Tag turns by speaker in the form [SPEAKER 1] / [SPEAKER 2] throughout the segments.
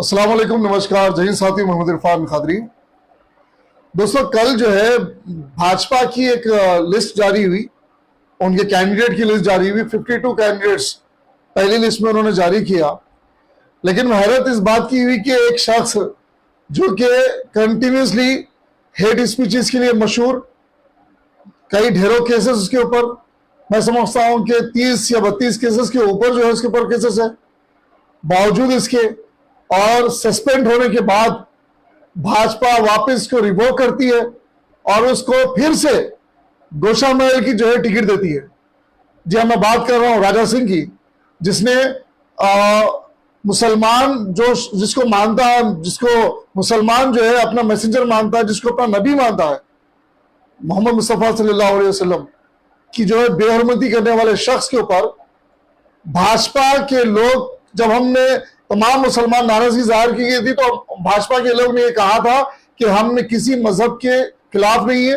[SPEAKER 1] अस्सलाम वालेकुम, नमस्कार, जय हिंद साथी, मोहम्मद इरफान खादरी। दोस्तों, कल जो है भाजपा की एक लिस्ट जारी हुई, उनके कैंडिडेट की लिस्ट जारी हुई। 52 कैंडिडेट्स पहली लिस्ट में उन्होंने जारी किया। लेकिन हैरत इस बात की हुई कि एक शख्स जो कि कंटिन्यूसली हेट स्पीचेस के लिए मशहूर, कई ढेरों केसेस उसके ऊपर, मैं समझता हूं कि 30 या 32 केसेस के ऊपर जो है उसके ऊपर केसेस है, बावजूद इसके और सस्पेंड होने के बाद भाजपा वापस को रिवोक करती है और उसको फिर से गोशा महल की जो है टिकट देती है। जी हाँ, मैं बात कर रहा हूं राजा सिंह की, जिसने मुसलमान जो जिसको मानता है, जिसको मुसलमान जो है अपना मैसेंजर मानता है, जिसको अपना नबी मानता है, मोहम्मद मुस्तफा सल्लल्लाहु अलैहि वसल्लम की जो है बेहरमती करने वाले शख्स के ऊपर भाजपा के लोग, जब हमने तमाम मुसलमान नाराजगी जाहिर की गई थी, तो भाजपा के लोग ने ये कहा था कि हमने किसी मजहब के खिलाफ नहीं है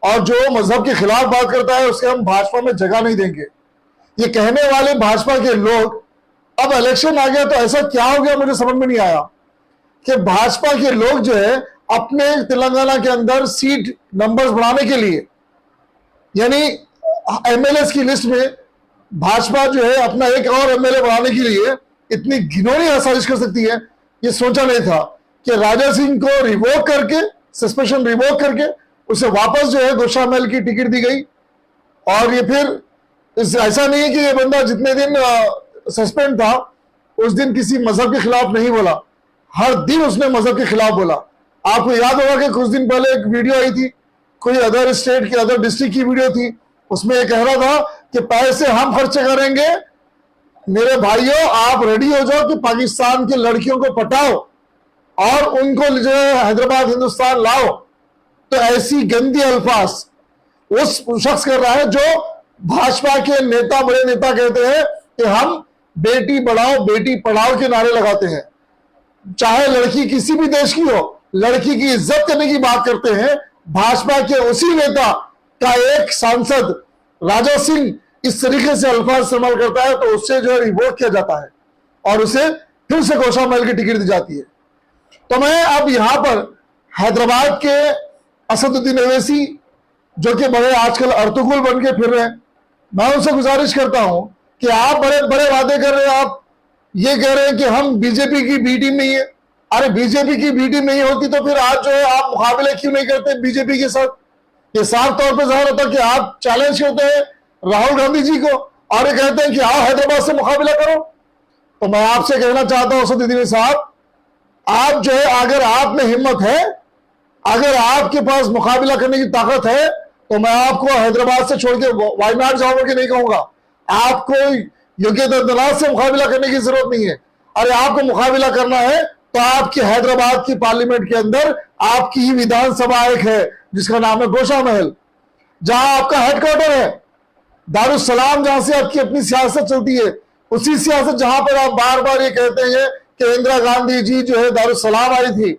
[SPEAKER 1] और जो मजहब के खिलाफ बात करता है उसके हम भाजपा में जगह नहीं देंगे। ये कहने वाले भाजपा के लोग, अब इलेक्शन आ गया तो ऐसा क्या हो गया मुझे समझ में नहीं आया कि भाजपा के लोग जो है अपने तेलंगाना के अंदर सीट नंबर्स बढ़ाने के लिए, यानी एमएलए की लिस्ट में भाजपा जो है अपना एक और एमएलए बढ़ाने के लिए इतनी घिनौनी साजिश कर सकती है, ये सोचा नहीं था कि राजा सिंह को रिवोक करके, सस्पेंशन रिवोक करके उसे वापस जो है गोशा महल की टिकट दी गई। और ये फिर ऐसा नहीं है कि ये बंदा जितने दिन सस्पेंड था उस दिन किसी मजहब के खिलाफ नहीं बोला, हर दिन उसने मजहब के खिलाफ बोला। आपको याद होगा कि कुछ दिन पहले एक वीडियो आई थी, कोई अदर स्टेट की, अदर डिस्ट्रिक्ट की वीडियो थी, उसमें ये कह रहा था कि पैसे हम खर्च करेंगे, मेरे भाइयों आप रेडी हो जाओ कि पाकिस्तान की लड़कियों को पटाओ और उनको जो है हैदराबाद हिंदुस्तान लाओ। तो ऐसी गंदी अल्फाज उस शख्स कर रहा है जो भाजपा के नेता, बड़े नेता कहते हैं कि हम बेटी बढ़ाओ बेटी पढ़ाओ के नारे लगाते हैं। चाहे लड़की किसी भी देश की हो, लड़की की इज्जत करने की बात करते हैं। भाजपा के उसी नेता का एक सांसद राजा सिंह इस तरीके से अल्फाज इस्तेमाल करता है तो उससे जो है रिवोक किया जाता है और उसे फिर से गोशा महल की टिकट दी जाती है। तो मैं अब यहां पर हैदराबाद के असदुद्दीन ओवैसी, जो कि बड़े आजकल अर्तुगरुल बन के फिर रहे हैं, मैं उनसे गुजारिश करता हूं कि आप बड़े बड़े वादे कर रहे हैं, आप ये कह रहे हैं कि हम बीजेपी की बी टीम नहीं है। अरे बीजेपी की बी टीम नहीं होती तो फिर आज जो है आप मुकाबले क्यों नहीं करते बीजेपी के साथ? ये साफ तौर पर जाहिर होता कि आप चैलेंज करते हैं राहुल गांधी जी को और ये कहते हैं कि आओ हैदराबाद से मुकाबला करो। तो मैं आपसे कहना चाहता हूं असदुद्दीन साहब, आप जो है, अगर आप में हिम्मत है, अगर आपके पास मुकाबला करने की ताकत है, तो मैं आपको हैदराबाद से छोड़ के वायनाड जाऊंगा कि नहीं कहूंगा। आपको योगी आदित्यनाथ से मुकाबला करने की जरूरत नहीं है। अरे आपको मुकाबला करना है तो आपकी हैदराबाद की पार्लियामेंट के अंदर आपकी ही विधानसभा एक है जिसका नाम है गोशा महल, जहां आपका हेडक्वार्टर है। दारुसलाम जहां से आपकी अपनी सियासत चलती है, उसी सियासत जहां पर आप बार बार ये कहते हैं कि इंदिरा गांधी जी जो है दारुसलाम आई थी,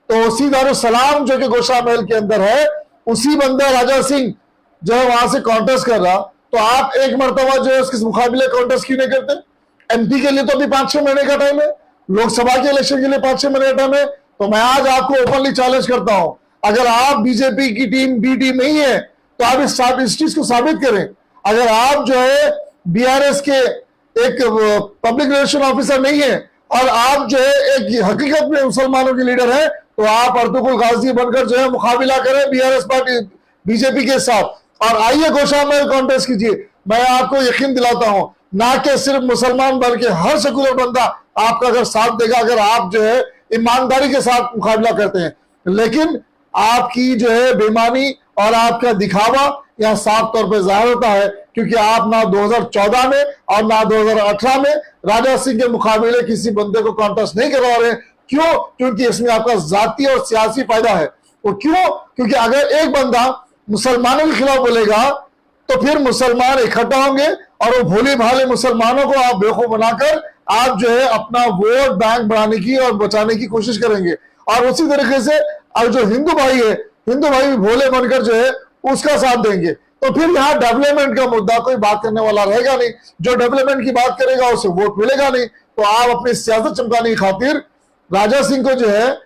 [SPEAKER 1] तो उसी दारुसलाम जो कि गोशा महल के अंदर है, उसी बंदा राजा सिंह जो है वहां से कॉन्टेस्ट कर रहा। तो आप एक मरतबा जो है उसके मुकाबले कॉन्टेस्ट क्यों नहीं करते? एमपी के लिए तो अभी 5-6 महीने का टाइम है, लोकसभा के इलेक्शन के लिए 5-6 महीने का टाइम है। तो मैं आज आपको ओपनली चैलेंज करता हूं, अगर आप बीजेपी की टीम बी टीम नहीं है तो आप इस चीज को साबित करें। अगर आप जो है बीआरएस के एक पब्लिक रिलेशन ऑफिसर नहीं है और आप जो है एक हकीकत में मुसलमानों के लीडर है, तो आप अर्तुगरुल गाजी बनकर जो है मुकाबला करें बीआरएस पार्टी बीजेपी के साथ और आइए गोशा महल कॉन्टेस्ट कीजिए। मैं आपको यकीन दिलाता हूं, ना कि सिर्फ मुसलमान बल्कि हर सेकुलर बंदा आपका अगर साथ देगा, अगर आप जो है ईमानदारी के साथ मुकाबला करते हैं। लेकिन आपकी जो है बेईमानी और आपका दिखावा यह साफ तौर पर जाहिर होता है, क्योंकि आप ना 2014 में और ना 2018 में राजा सिंह के मुकाबले किसी बंदे को कॉन्टेस्ट नहीं करवा रहे। क्यों? क्योंकि इसमें आपका जाती और सियासी फायदा है। वो क्यों? क्योंकि अगर एक बंदा मुसलमानों के खिलाफ बोलेगा तो फिर मुसलमान इकट्ठा होंगे और वो भोले भाले मुसलमानों को आप बेवकूफ बनाकर आप जो है अपना वोट बैंक बढ़ाने की और बचाने की कोशिश करेंगे। और उसी तरीके से अब जो हिंदू भाई है, हिंदू भाई भी भोले बनकर जो है उसका साथ देंगे। तो फिर यहाँ डेवलपमेंट का मुद्दा कोई बात करने वाला रहेगा नहीं। जो डेवलपमेंट की बात करेगा उसे वोट मिलेगा नहीं। तो आप अपनी सियासत चमकाने की खातिर राजा सिंह को जो है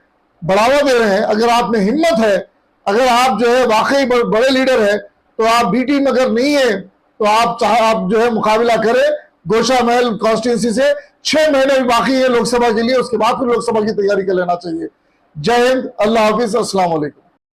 [SPEAKER 1] बढ़ावा दे रहे हैं। अगर आप में हिम्मत है, अगर आप जो है वाकई बड़े लीडर है, तो आप बी टीम अगर नहीं है तो आप जो है मुकाबला करें गोशामहल कॉन्स्टिट्यूंसी से। 6 महीने भी बाकी है लोकसभा के लिए, उसके बाद फिर लोकसभा की तैयारी कर लेना चाहिए। जय हिंद, अल्लाह हाफिज, अस्सलाम वालेकुम।